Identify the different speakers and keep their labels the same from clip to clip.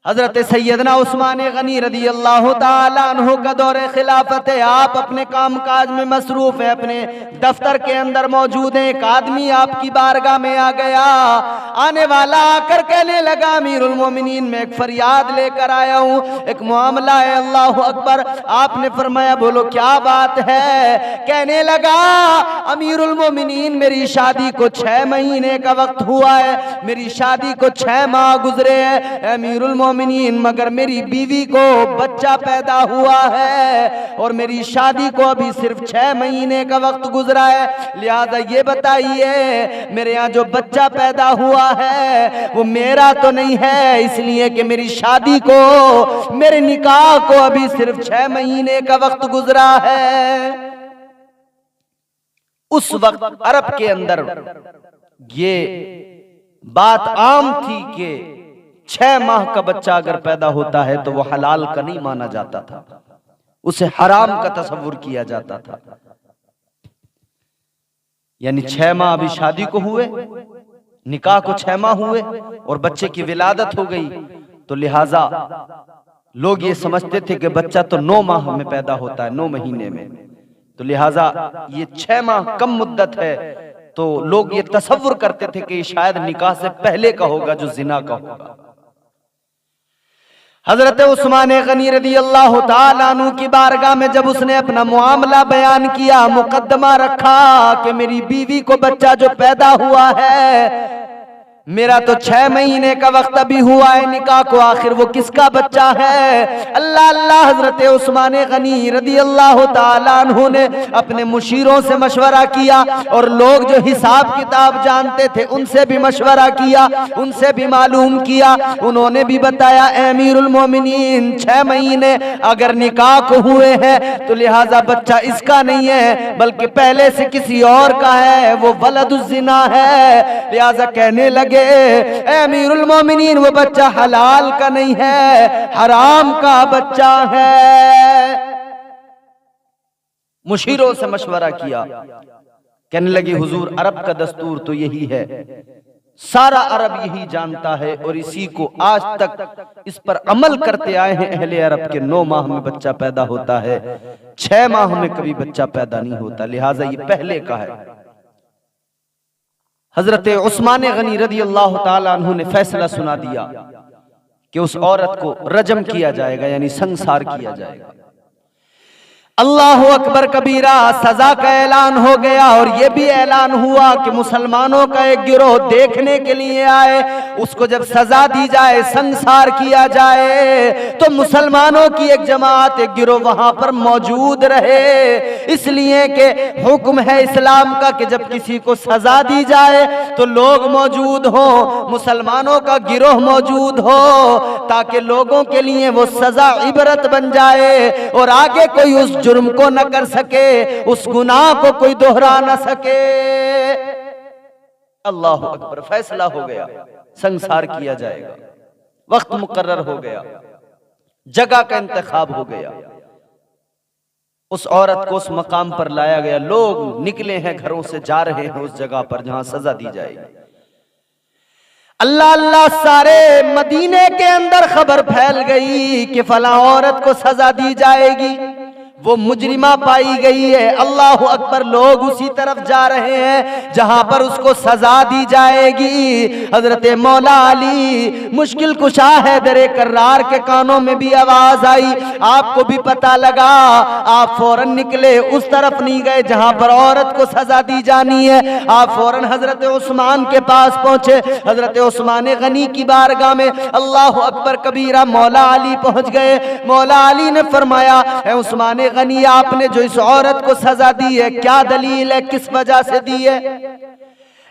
Speaker 1: हजरत सैयदना उस्मान गनी रदी अल्लाह ताला अन्हु का दौरे खिलाफत है। आप अपने काम काज में मसरूफ है, अपने दफ्तर के अंदर मौजूद है। एक आदमी आपकी बारगाह में आ गया। आने वाला आकर कहने लगा, अमीरुल मोमिनीन, मैं एक फरियाद लेकर आया हूँ, एक मामला है। अल्लाह अकबर। आपने फरमाया, बोलो क्या बात है। कहने लगा, अमीरुल मोमिनीन, मेरी शादी को 6 महीने का वक्त हुआ है, मेरी शादी को 6 माह गुजरे हैं अमीरुल मोमिनीन, मगर मेरी बीवी को बच्चा पैदा हुआ है और मेरी शादी को अभी सिर्फ 6 महीने का वक्त गुजरा है। लिहाजा ये बताइए, मेरे यहाँ जो बच्चा पैदा हुआ है वो मेरा तो नहीं है, इसलिए कि मेरी शादी को, मेरे निकाह को अभी सिर्फ 6 महीने का वक्त गुजरा है। उस वक्त अरब के अंदर ये बात आम थी कि 6 माह का बच्चा अगर पैदा होता है तो वो हलाल का नहीं माना जाता था, उसे हराम का तस्वुर किया जाता था। यानी 6 माह अभी शादी को हुए, निकाह को 6 माह हुए और बच्चे की विलादत हो गई, तो लिहाजा लोग ये समझते थे कि बच्चा तो 9 माह में पैदा होता है, 9 महीने में, तो लिहाजा ये 6 माह कम मुद्दत है, तो लोग ये तस्वुर करते थे कि शायद निकाह से पहले का होगा जो जिना का होगा। हजरत उस्मान गनी रदी अल्लाह ताला अन्हु की बारगाह में जब उसने अपना मामला बयान किया, मुकद्दमा रखा कि मेरी बीवी को बच्चा जो पैदा हुआ है, मेरा तो 6 महीने का वक्त अभी हुआ है निकाह को, आखिर वो किसका बच्चा है। अल्लाह अल्लाह। हजरत उस्मान गनी रदी अल्लाह ताला अन्हु ने अपने मुशीरों से मशवरा किया और लोग जो हिसाब किताब जानते थे उनसे भी मशवरा किया, उनसे भी मालूम किया। उन्होंने भी बताया, अमीरुल मोमिनीन, 6 महीने अगर निकाह को हुए हैं तो लिहाजा बच्चा इसका नहीं है बल्कि पहले से किसी और का है, वो वलदुज़्ज़िना है। लिहाजा कहने लगे, अमीरुल मोमिनीन, वो बच्चा हलाल का नहीं है, हराम का बच्चा है। मुशीरों से मशवरा किया। कहने लगे, हुजूर, अरब का दस्तूर तो यही है, सारा अरब यही जानता है और इसी को आज तक इस पर अमल करते आए हैं। अहले अरब के 9 माह में बच्चा पैदा होता है, 6 माह में कभी बच्चा पैदा नहीं होता, लिहाजा ये पहले का है। हजरत उस्मान गनी रदी अल्लाह ताला अन्हु ने फैसला सुना दिया कि उस औरत को रजम किया जाएगा, यानी संसार किया जाएगा। अल्लाह अकबर कबीरा। सजा का ऐलान हो गया और यह भी ऐलान हुआ कि मुसलमानों का एक गिरोह देखने के लिए आए, उसको जब सजा दी जाए, संसार किया जाए, तो मुसलमानों की एक जमात, एक गिरोह वहां पर मौजूद रहे। इसलिए कि हुक्म है इस्लाम का कि जब किसी को सजा दी जाए तो लोग मौजूद हो, मुसलमानों का गिरोह मौजूद हो, ताकि लोगों के लिए वो सजा इबरत बन जाए और आगे कोई उस जुर्म को न कर सके, उस गुनाह को कोई दोहरा न सके। अल्लाह अकबर। फैसला हो गया, संसार किया जाएगा, वक्त मुकर्रर हो गया, जगह का इंतखाब हो गया, उस औरत को उस मकाम पर लाया गया। लोग निकले हैं घरों से, जा रहे हैं उस जगह पर जहां सजा दी जाएगी। अल्लाह अल्लाह, सारे मदीने के अंदर खबर फैल गई कि फला औरत को सजा दी जाएगी, वो मुजरिमा पाई गई है। अल्लाह अकबर। लोग उसी तरफ जा रहे हैं जहां पर उसको सजा दी जाएगी। हजरत मौला अली मुश्किल कुशा हैदर कर्रार के कानों में भी आवाज आई, आपको भी पता लगा, आप फौरन निकले, उस तरफ नहीं गए जहां पर औरत को सजा दी जानी है। आप फौरन हजरत उस्मान के पास पहुंचे, हजरत उस्मान गनी की बारगाह में। अल्लाह अकबर कबीरा। मौला अली पहुंच गए। मौला अली ने फरमाया, उस्मान गनी, आपने जो इस औरत को सजा दी है, क्या दलील है, किस वजह से दी है?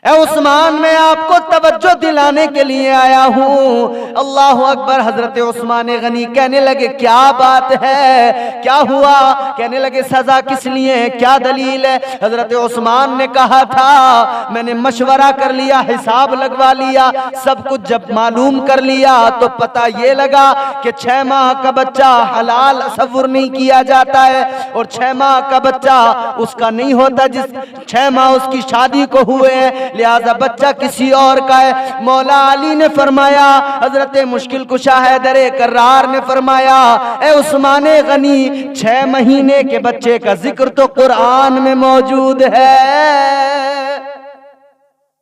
Speaker 1: ए उस्मान, मैं आपको तवज्जो दिलाने के लिए आया हूँ। अल्लाह अकबर। हजरत उस्मान गनी कहने लगे, क्या बात है, क्या हुआ? कहने लगे, सजा किस लिए है, क्या दलील है? हजरत उस्मान ने कहा था, मैंने मशवरा कर लिया, हिसाब लगवा लिया, सब कुछ जब मालूम कर लिया तो पता ये लगा कि 6 माह का बच्चा हलाल तस्वुर नहीं किया जाता है और 6 माह का बच्चा उसका नहीं होता जिस 6 माह उसकी शादी को हुए हैं। लिहाजा बच्चा किसी और का है। मौला अली ने फरमाया, हजरत मुश्किल कुशा हैदर कर्रार ने फरमाया, ए उस्मान गनी 6 महीने के बच्चे का जिक्र तो कुरान में मौजूद है।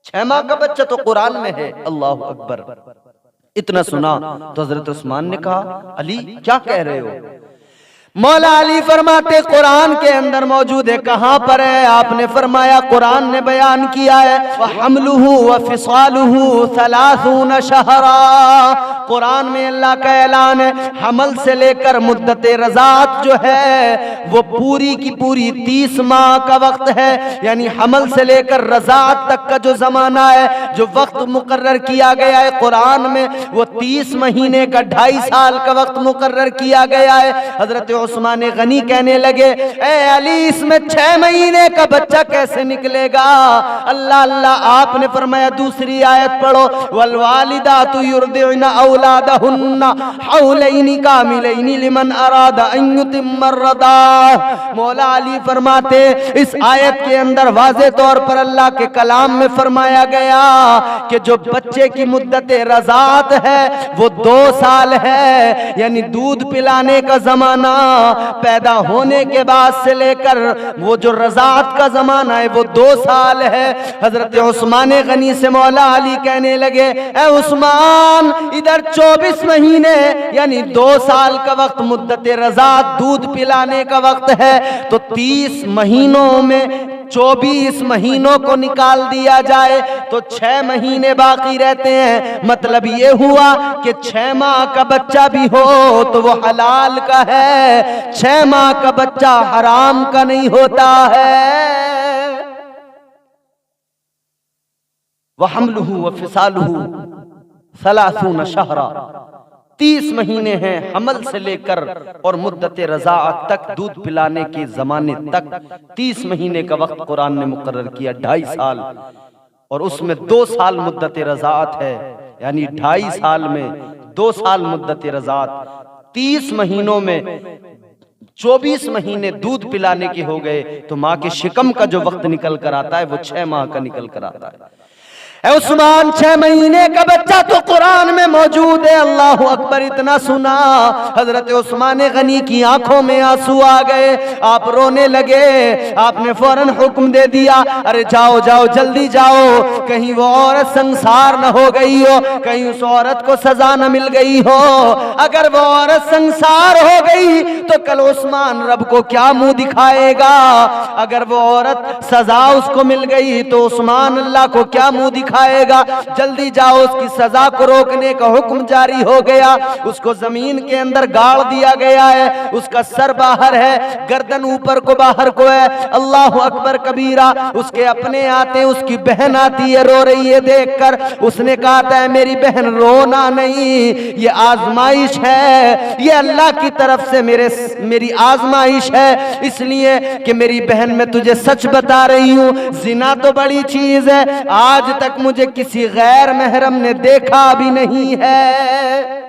Speaker 1: 6 माह का बच्चा तो कुरान में है। अल्लाह अकबर। इतना सुना तो हजरत उस्मान ने कहा, अली क्या कह रहे हो? मौला अली फरमाते, कुरान के अंदर मौजूद है। कहां पर है? आपने फरमाया, कुरान ने बयान किया है, वहमलुहु व फिसालुहु 30 शहरा। कुरान में अल्लाह का ऐलान है, हमल से लेकर मुद्दत रज़ात जो है वो पूरी की पूरी 30 माह का वक्त है। यानी हमल से लेकर रज़ात तक का जो जमाना है, जो वक्त मुकर्रर किया गया है कुरान में, वो 30 महीने का 2.5 साल का वक्त मुकर्रर किया गया है। हजरत उस्मान गनी कहने लगे, ए अली इसमें 6 महीने का बच्चा कैसे निकलेगा? अल्लाह अल्लाह, आपने फरमाया दूसरी आयत पढ़ो, वल वालिदातु युरदिउना औलादहुन्ना हौलैनि कामिलैनि लिमन अरादा अन युतिम्मा रदा। मौला अली फरमाते, इस आयत के अंदर वाज़े तौर पर अल्लाह के कलाम में फरमाया गया कि जो बच्चे की मुद्दत रज़ात है वो 2 साल है। यानी दूध पिलाने का जमाना पैदा होने के बाद से लेकर वो जो रज़ात का जमाना है वो 2 साल है। हजरत उस्मान गनी से मौला अली कहने लगे, ए उस्मान इधर 24 महीने यानी 2 साल का वक्त मुद्दत रज़ात दूध पिलाने का वक्त है, तो 30 महीनों में 24 महीनों को निकाल दिया जाए तो 6 महीने बाकी रहते हैं। मतलब ये हुआ कि 6 माह का बच्चा भी हो तो वो हलाल का है, 6 माह का बच्चा हराम का नहीं होता है। वहमलुहु व फिसालुहु 30 शहरा, 30 महीने हैं हमल से लेकर और मुद्दत रज़ाअत तक, दूध पिलाने के जमाने तक 30 महीने का वक्त कुरान ने मुकर्रर किया, 2.5 साल। और उसमें 2 साल मुद्दत रज़ाअत है, यानी 2.5 साल में 2 साल मुद्दत रज़ाअत, 30 महीनों में 24 महीने दूध पिलाने के हो गए, तो माँ के शिकम का जो वक्त निकल कर आता है वो 6 माह का निकल कर आता है। उस्मान 6 महीने का बच्चा तो कुरान में मौजूद है। अल्लाह अकबर। इतना सुना हजरत उस्मान गनी की आंखों में आंसू आ गए, आप रोने लगे। आपने फौरन हुक्म दे दिया, अरे जाओ जाओ जल्दी जाओ, कहीं वो औरत संसार न हो गई हो, कहीं उस औरत को सजा न मिल गई हो। अगर वो औरत संसार हो गई तो कल उस्मान रब को क्या मुंह दिखाएगा? अगर वो औरत सजा उसको मिल गई तो उस्मान अल्लाह को क्या मुंह दिखाएगा? जल्दी जाओ, उसकी सजा को रोकने का हुक्म जारी हो गया। उसको जमीन के अंदर गाड़ दिया गया है, उसका सर बाहर है, गर्दन ऊपर को बाहर को है। अल्लाह अकबर कबीरा। उसके अपने आते, उसकी बहन आती है, रो रही है देखकर। उसने कहा था, मेरी बहन रोना नहीं, ये आजमाइश है, ये अल्लाह की तरफ से मेरी आजमाइश है, इसलिए कि मेरी बहन मैं तुझे सच बता रही हूँ, जिना तो बड़ी चीज है, आज तक मुझे किसी गैर महरम ने देखा भी नहीं है।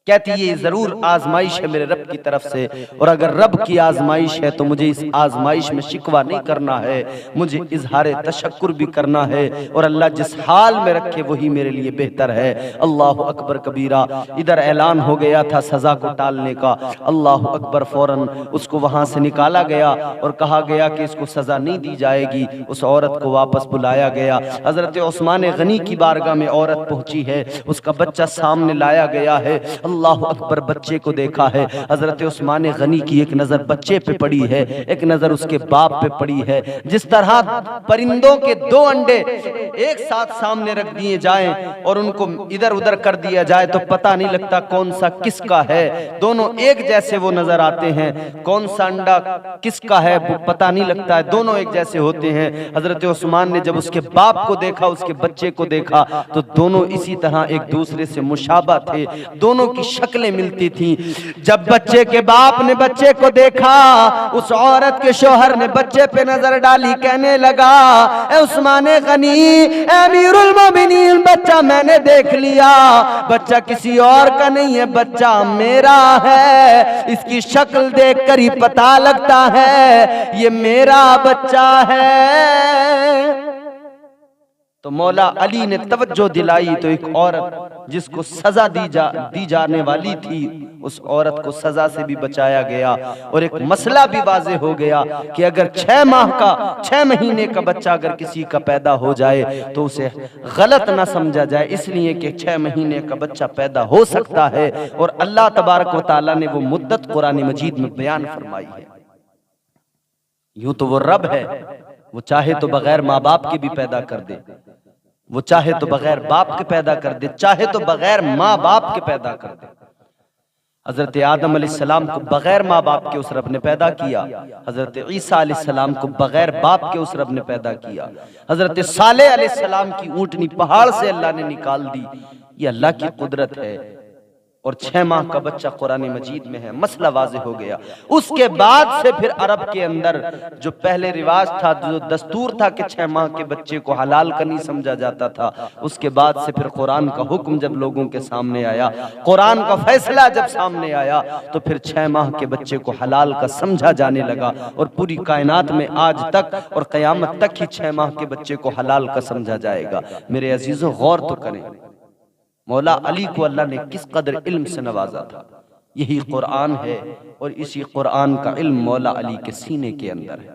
Speaker 1: कहती ये जरूर आजमाइश है मेरे रब की तरफ से, और अगर रब की आजमाइश है तो मुझे इस आजमाइश में शिकवा नहीं करना है, मुझे इजहार तशक्कुर भी करना है, और अल्लाह जिस हाल में रखे वही मेरे लिए बेहतर है। अल्लाह अकबर कबीरा। इधर ऐलान हो गया था सजा को टालने का। अल्लाह अकबर। फौरन उसको वहां से निकाला गया और कहा गया कि इसको सजा नहीं दी जाएगी। उस औरत को वापस बुलाया गया। हजरत उस्मान गनी की बारगाह में औरत पहुंची है, उसका बच्चा सामने लाया गया है। अल्लाह अकबर। बच्चे को देखा है। हजरत उस्मान गनी की एक नजर बच्चे पे पड़ी है, एक नजर उसके बाप पे पड़ी है। जिस तरह परिंदों के 2 अंडे एक साथ सामने रख दिए जाएं और उनको इधर उधर कर दिया जाए तो पता नहीं लगता कौन सा किसका है, दोनों एक जैसे वो नजर आते हैं। कौन सा अंडा किसका है वो पता नहीं लगता है, दोनों एक जैसे होते हैं। हजरत उस्मान ने जब उसके बाप को देखा, उसके बच्चे को देखा, तो दोनों इसी तरह एक दूसरे से मुशाबा थे, दोनों की शक्लें मिलती थी। जब बच्चे के बाप ने बच्चे को देखा, उस औरत के शौहर ने बच्चे पे नजर डाली, कहने लगा, ए उस्मान गनी, अमीरुल मोमिनीन, बच्चा मैंने देख लिया, बच्चा किसी और का नहीं है, बच्चा मेरा है। इसकी शक्ल देखकर ही पता लगता है ये मेरा बच्चा है। तो मौला अली ने तवज्जो दिलाई तो एक औरत जिसको सजा दी जाने वाली थी, उस औरत को सजा से भी बचाया गया। और एक मसला भी वाज़े हो गया कि अगर 6 माह का 6 महीने का बच्चा अगर किसी का पैदा हो जाए तो उसे गलत ना समझा जाए, इसलिए कि 6 महीने का बच्चा पैदा हो सकता है। और अल्लाह तबारक व तआला ने वो मुद्दत कुरान मजीद में बयान फरमाई है। यूं तो वो रब है, वो चाहे तो बगैर माँ बाप के भी पैदा कर दे, वो चाहे तो बगैर बाप के पैदा कर दे, चाहे तो बगैर माँ बाप के पैदा कर दे। हजरत आदम अलैहिस्सलाम को बगैर माँ बाप के उस रब ने पैदा किया। हजरत ईसा अलैहिस्सलाम को बगैर बाप के उस रब ने पैदा किया। हजरत सालेह अलैहिस्सलाम की ऊँटनी पहाड़ से अल्लाह ने निकाल दी। ये अल्लाह की कुदरत है। और 6 माह का बच्चा कुरान मजीद में है, मसला वाज़े हो गया। उसके बाद से फिर अरब के अंदर जो पहले रिवाज था, जो दस्तूर था कि 6 माह के बच्चे को हलाल का नहीं समझा जाता था, उसके बाद से फिर कुरान का हुक्म जब लोगों के सामने आया, कुरान का फैसला जब सामने आया, तो फिर 6 माह के बच्चे को हलाल का समझा जाने लगा। और पूरी कायनात में आज तक और क़यामत तक ही 6 माह के बच्चे को हलाल का समझा जाएगा। मेरे अजीजों, गौर तो करें, मौला अली को अल्लाह ने किस कदर इल्म से नवाजा था। यही कुरान है और इसी कुरान का इल्म मौला अली के सीने के अंदर है।